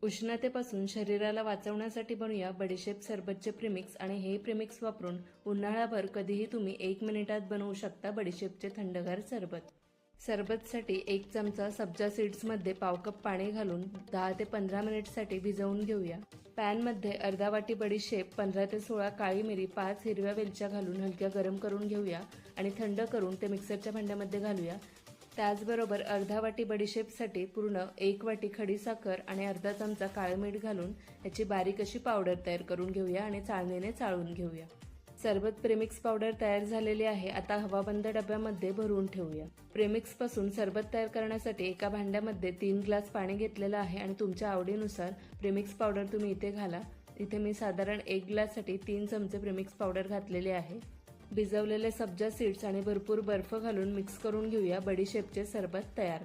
उष्णतेपासून शरीराला वाचवण्यासाठी बनवूया बडीशेप सरबतचे प्रीमिक्स आणि हे प्रीमिक्स वापरून उन्हाळाभर कधीही तुम्ही 1 मिनिटात बनवू शकता बडीशेपचे थंडगार सरबत। सरबतसाठी 1 चमचा सब्जा सीड्समध्ये पाव कप पाणी घालून 10 ते 15 मिनिटसाठी भिजवून घेऊया। पॅनमध्ये अर्धा वाटी बडीशेप, 15 ते 16 काळी मिरी, 5 हिरव्या वेलच्या घालून हलक्या गरम करून घेऊया आणि थंड करून ते मिक्सरच्या भांड्यामध्ये घालूया। त्याचबरोबर अर्धा वाटी बडीशेपसाठी पूर्ण 1 वाटी खडी साखर आणि अर्धा चमचा काळं मीठ घालून याची बारीक अशी पावडर तयार करून घेऊया आणि चाळणीने चाळून घेऊया। सरबत प्रेमिक्स पावडर तयार झालेली आहे। आता हवाबंद डब्यामध्ये भरून ठेवूया। प्रेमिक्स पासून सरबत तयार करण्यासाठी एका भांड्यामध्ये 3 ग्लास पाणी घेतलेलं आहे आणि तुमच्या आवडीनुसार प्रेमिक्स पावडर तुम्ही इथे घाला। इथे मी साधारण 1 ग्लाससाठी 3 चमचे प्रेमिक्स पावडर घातलेले आहे। भिजवलेले सब्जा सीड्स आणि भरपूर बर्फ घालून मिक्स करून घेऊया। बडीशेपचे सरबत तयार।